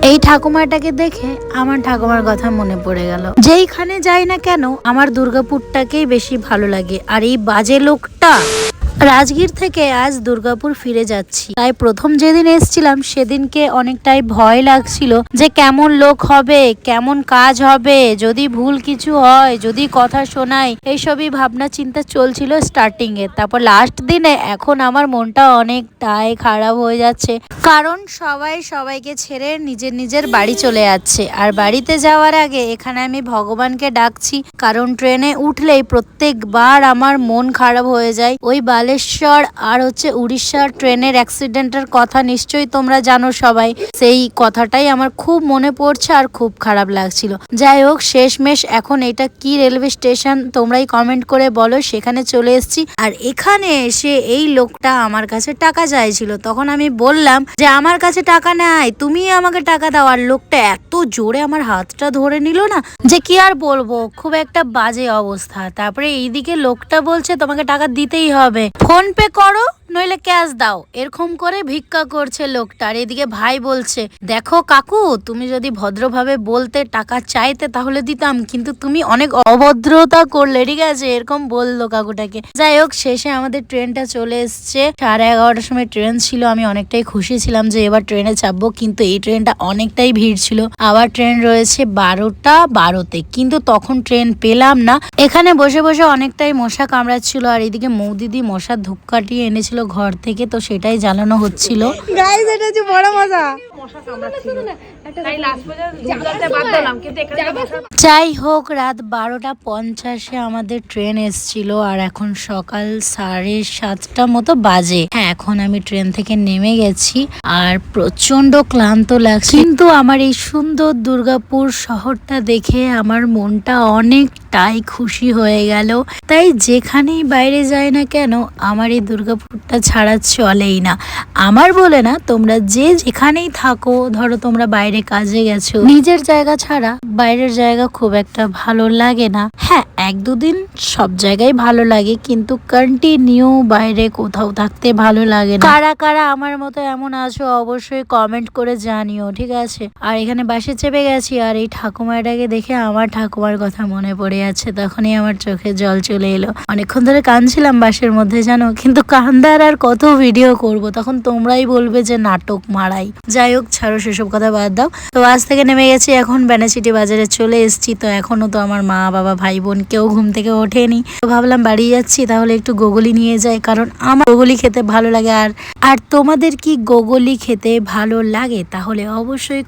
এই ঠাকুমাটাকে দেখে আমার ঠাকুমার কথা মনে পড়ে গেল। যেইখানে যাই না কেন আমার দুর্গাপুরটাকেই বেশি ভালো লাগে। আর এই বাজে লোকটা রাজগীর থেকে আজ দুর্গাপুর ফিরে যাচ্ছি, তাই প্রথম যেদিন এসছিলাম সেদিনকে অনেকটাই ভয় লাগছিল যে কেমন লোক হবে, কেমন কাজ হবে, যদি ভুল কিছু হয়, যদি কথা শোনায়, এইসবই ভাবনা চিন্তা চলছিল স্টার্টিং এ। তারপর লাস্ট দিনে এখন আমার মনটা অনেকটাই খারাপ হয়ে যাচ্ছে, কারণ সবাই সবাইকে ছেড়ে নিজের নিজের বাড়ি চলে যাচ্ছে। আর বাড়িতে যাওয়ার আগে এখানে আমি ভগবানকে ডাকছি, কারণ ট্রেনে উঠলেই প্রত্যেকবার আমার মন খারাপ হয়ে যায়। ওই বালেশ্বর আর উড়িষ্যার ট্রেনের অ্যাক্সিডেন্টের কথা নিশ্চয়ই তোমরা জানো সবাই, সেই কথাটাই আমার খুব মনে পড়ছে আর খুব খারাপ লাগছিল। যাই হোক, শেষমেশ এখন এটা কি রেলওয়ে স্টেশন তোমরাই কমেন্ট করে বলো, সেখানে চলে এসেছি। আর এখানে এসে এই লোকটা আমার কাছে টাকা চাইছিল, তখন আমি বললাম যে আমার কাছে টাকা নাই, তুমি আমাকে টাকা দাও। আর লোকটা এত জোরে আমার হাতটা ধরে নিল না, যে কি আর বলবো, খুব একটা বাজে অবস্থা। তারপরে এইদিকে লোকটা বলছে তোমাকে টাকা দিতেই হবে, ফোন পে করো নইলে ক্যাশ দাও, এরকম করে ভিক্ষা করছে লোকটা। আর এদিকে ভাই বলছে দেখো কাকু, তুমি যদি ভদ্রভাবে বলতে টাকা চাইতে তাহলে দিতাম, কিন্তু তুমি অনেক অভদ্রতা করলে, ঠিক আছে, এরকম বললো কাকুটাকে। যাই হোক, শেষে আমাদের ট্রেনটা চলে এসছে। 11:30টার সময় ট্রেন ছিল, আমি অনেকটাই খুশি ছিলাম যে এবার ট্রেনে চাপবো, কিন্তু এই ট্রেনটা অনেকটাই ভিড় ছিল। আবার ট্রেন রয়েছে 12:12-তে, কিন্তু তখন ট্রেন পেলাম না। এখানে বসে বসে অনেকটাই মশা কামড়াচ্ছিল। আর এদিকে মৌদিদি মশার ধূপকাঠি এনেছিল ঘর থেকে, তো সেটাই জ্বালানো হচ্ছিল। গাইস, এটা হচ্ছে বড় মজা। যাই হোক, রাত 12:50-এ আমাদের ট্রেন এসছিল, আর এখন সকাল 7:30 মতো বাজে। হ্যাঁ, এখন আমি ট্রেন থেকে নেমে গেছি আর প্রচন্ড ক্লান্ত লাগছে, কিন্তু আমার এই সুন্দর দুর্গাপুর শহরটা দেখে আমার মনটা অনেকটাই খুশি হয়ে গেল। তাই যেখানেই বাইরে যাই না কেন আমার এই দুর্গাপুরটা ছাড়া চলেই না। আমার বলে না, তোমরা যে যেখানেই থাকো, ধরো তোমরা বাইরে কাজে গেছো, নিজের জায়গা ছাড়া বাইরের জায়গা খুব একটা ভালো লাগে না। হ্যাঁ, 1-2 দিন সব জায়গায় ভালো লাগে, কিন্তু কন্টিনিউ বাইরে কোথাও থাকতে ভালো লাগে না। কারা কারা আমার মতো এমন আছো অবশ্যই কমেন্ট করে জানিও, ঠিক আছে। আর এখানে বাসে চেপে গেছি, আর এই ঠাকুমাটাকে দেখে আমার ঠাকুমার কথা মনে পড়ে যাচ্ছে। তখনই আমার চোখে জল চলে এলো। অনেকক্ষণ ধরে কাঁদছিলাম বাসের মধ্যে, জানো, কিন্তু কান্দার আর কত ভিডিও করব, তখন তোমরাই বলবে যে নাটক মারাই। যাই হোক, ছাড়ো, সেসব কথা বাদ দাও। তো আজ থেকে নেমে গেছি, এখন বেনাচিটি বাজারে চলে এসেছি। তো এখনো তো আমার মা বাবা ভাই বোন কেউ ঘুম থেকে ওঠেনি। তো ভাবলাম বাড়ি যাচ্ছি, তাহলে একটু গোগলি নিয়ে যাই, কারণ আমার গোগলি খেতে ভালো লাগে। আর তোমাদের কি গোগলি খেতে ভালো লাগে? তাহলে অবশ্যই